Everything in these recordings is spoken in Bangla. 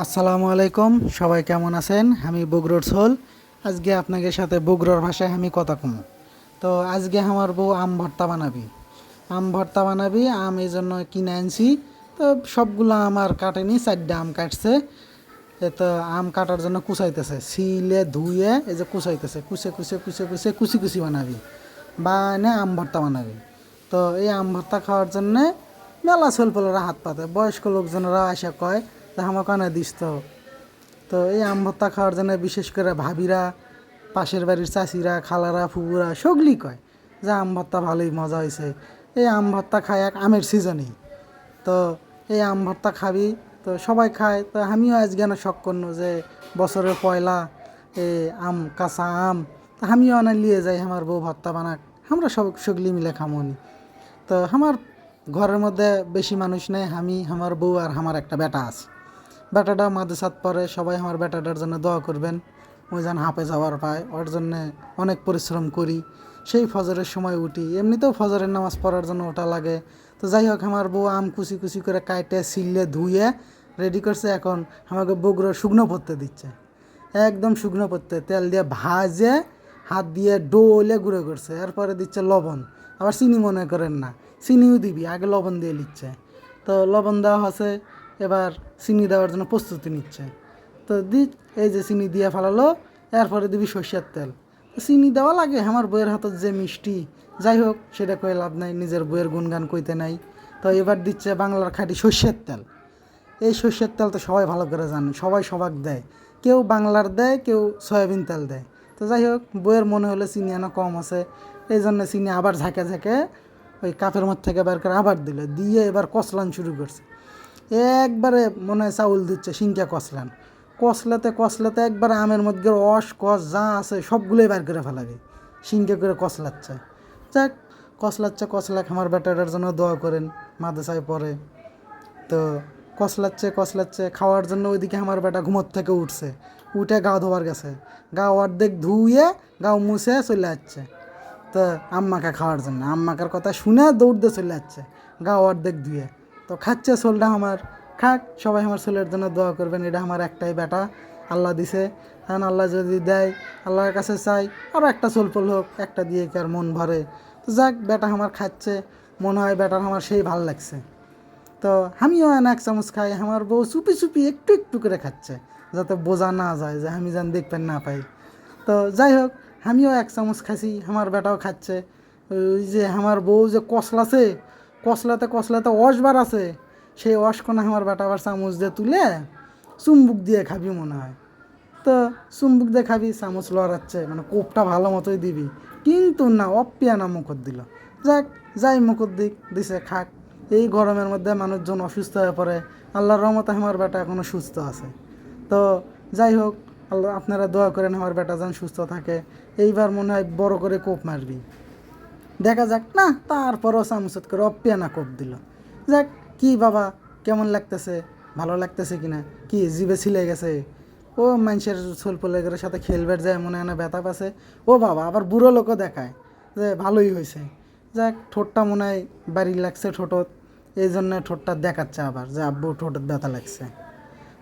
আসসালামু আলাইকুম, সবাই কেমন আছেন? আমি বগুড়ার সোল। আজকে আপনাদের সাথে বগুড়ার ভাষায় আমি কথা কম। তো আজকে আমার বউ আম ভর্তা বানাবি। আম এই জন্য কিনে আনছি। তো সবগুলো আমার কাটেনি, 4টা আম কাটছে। তো আম কাটার জন্য কুচাইতেছে, সিলে ধুয়ে এই যে কুচাইতেছে, কুচি কুচি বানাবি বা এনে আম ভর্তা বানাবি। তো এই আম ভর্তা খাওয়ার জন্যে মেলা ছোলপোলেরা হাত পাতে, বয়স্ক লোকজনেরা আসে কয় তা আমার কানে দিস তো। তো এই আম ভর্তা খাওয়ার জন্য বিশেষ করে ভাবিরা, পাশের বাড়ির চাচিরা, খালারা, ফুপুরা সগলি কয় যে আম ভর্তা ভালোই মজা হয়েছে। এই আম ভর্তা খায় এক আমের সিজনেই। তো এই আম ভর্তা খাবি, তো সবাই খায়। তো আমিও আজকে না শখ করলো যে বছরের পয়লা এই আম, কাঁচা আম, তো আমিও আনা নিয়ে যাই আমার বউ ভর্তা বানাক, আমরা সব সগলি মিলে খামনি। তো আমার ঘরের মধ্যে বেশি মানুষ নেই, আমি, আমার বউ আর আমার একটা বেটা আছে। বেটাটা মাদ্রাসাত পড়ে, সবাই আমার বেটাটার জন্য দোয়া করবেন। ওই যেন হাফেজ হওয়ার পায়, ওর জন্যে অনেক পরিশ্রম করি। সেই ফজরের সময় উঠি, এমনিতেও ফজরের নামাজ পড়ার জন্য ওটা লাগে। তো যাই হোক, আমার বউ আম কুচি কুচি করে কাটে সিললে ধুয়ে রেডি করছে। এখন আমাকে বগুড়ো শুকনো পড়তে দিচ্ছে, একদম শুকনো পড়তে তেল দিয়ে ভাজে হাত দিয়ে ডোলে গুঁড়ো করছে। এরপরে দিচ্ছে লবণ, আবার চিনি মনে করেন না, চিনিও দিবি, আগে লবণ দিয়ে নিচ্ছে। তো লবণ দেওয়া হচ্ছে, এবার চিনি দেওয়ার জন্য প্রস্তুতি নিচ্ছে। তো এই যে চিনি দিয়ে ফেলালো, এরপরে দিবি সর্ষের তেল। চিনি দেওয়া লাগে, আমার বইয়ের হাতত যে মিষ্টি। যাই হোক, সেটা কয়ে লাভ নাই, নিজের বইয়ের গুণগান কইতে নাই। তো এবার দিচ্ছে বাংলার খাঁটি সর্ষের তেল। এই সর্ষের তেল তো সবাই ভালো করে জানে, সবাই সবাক দেয়, কেউ বাংলার দেয়, কেউ সয়াবিন তেল দেয়। তো যাই হোক, বইয়ের মনে হলে চিনি আনা কম আছে, এই জন্য চিনি আবার ঝাঁকে ঝাঁকে ওই কাপের মধ্যে থেকে বের করে আবার দিল, দিয়ে এবার কচলান শুরু করছে। একবারে মনে হয় চাউল দিচ্ছে, সিংকা কচলান, কচলাতে একবারে আমের মধ্যে রস কষ যা আছে সবগুলোই বের করে ফেলাবি, সিংকে করে কচলাচ্ছে। যাক, কচলাক আমার বেটাটার জন্য দোয়া করেন, মাদ্রাসায় পড়ে। তো কচলাচ্ছে খাওয়ার জন্য ওইদিকে আমার বেটা ঘুমোর থেকে উঠছে, উঠে গা ধোয়ার গেছে, গা অর্ধেক ধুয়ে গাও মুছে চলে যাচ্ছে। তো আম্মাকে খাওয়ার জন্য, আম্মাকার কথা শুনে দৌড়তে চলে যাচ্ছে গা অর্ধেক ধুয়ে। তো খাচ্ছে ছোলটা আমার, খাক, সবাই আমার ছোলের জন্য দোয়া করবেন। এটা আমার একটাই বেটা, আল্লাহ দিছে। কারণ আল্লাহ যদি দেয়, আল্লাহর কাছে চাই আরও একটা ছোলপোল হোক, একটা দিয়ে কি আর মন ভরে। তো যাক, বেটা আমার খাচ্ছে, মনে হয় বেটার আমার সেই ভাল লাগছে। তো আমিও এক চামচ খাই, আমার বউ চুপি চুপি একটু একটু করে খাচ্ছে, যাতে বোঝা না যায়, যে আমি যেন দেখবেন না পাই। তো যাই হোক, আমিও এক চামচ খাইছি, আমার বেটাও খাচ্ছে। ওই যে আমার বউ যে কচলাতে অসবার আছে, সেই অসকোনা আমার বেটা আবার চামচ দিয়ে তুলে চুম্বুক দিয়ে খাবি মনে হয়। তো চুম্বুক দিয়ে খাবি, চামচ লড়াচ্ছে, মানে কোপটা ভালো মতোই দিবি, কিন্তু না, অপ্পিয়ানা মুখত দিল। যাক, যাই মুখত দিছে, খাক। এই গরমের মধ্যে মানুষজন অসুস্থ হয়ে পড়ে, আল্লাহর রহমতে আমার বেটা এখনও সুস্থ আছে। তো যাই হোক, আল্লাহ আপনারা দোয়া করেন আমার বেটা যেন সুস্থ থাকে। এইবার মনে হয় বড় করে কোপ মারবি, দেখা যাক। না, তারপরও চামচত করে অপ্পিয়ানা কোপ দিল। যাক, কি বাবা, কেমন লাগতেছে, ভালো লাগতেছে কিনা, কি জিভে ছিলে গেছে? ও মানুষের ছোলপোলের সাথে খেলবার যায়, মনে হয় না ব্যথা পাচ্ছে। ও বাবা, আবার বুড়ো লোকও দেখায় যে ভালোই হয়েছে। যাক, ঠোঁটটা মনে হয় বাড়ি লাগছে ঠোঁটত, এই জন্য ঠোঁটটা দেখাচ্ছে আবার যে আব্বু ঠোঁটত ব্যথা লাগছে।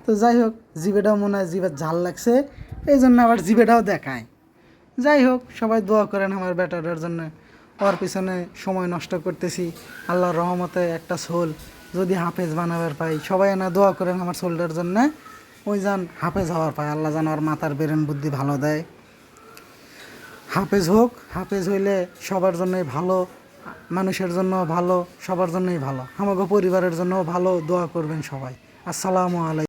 তো যাই হোক, জিভেটাও মনে হয় জিভের ঝাল লাগছে, এই জন্য আবার জিভেটাও দেখায়। যাই হোক, সবাই দোয়া করেন আমার বেটাটার জন্য। ওর পিছনে সময় নষ্ট করতেছি, আল্লাহর রহমতে একটা সোল যদি হাফেজ বানাবার পাই, সবাই না দোয়া করেন আমার সোলটার জন্যে, ওই যান হাফেজ হওয়ার পায়, আল্লাহ যেন ওর মাথার ব্রেন বুদ্ধি ভালো দেয়, হাফেজ হোক। হাফেজ হইলে সবার জন্যই ভালো, মানুষের জন্য ভালো, সবার জন্যই ভালো, আমাকে পরিবারের জন্য ভালো। দোয়া করবেন সবাই। আসসালামু আলাইকুম।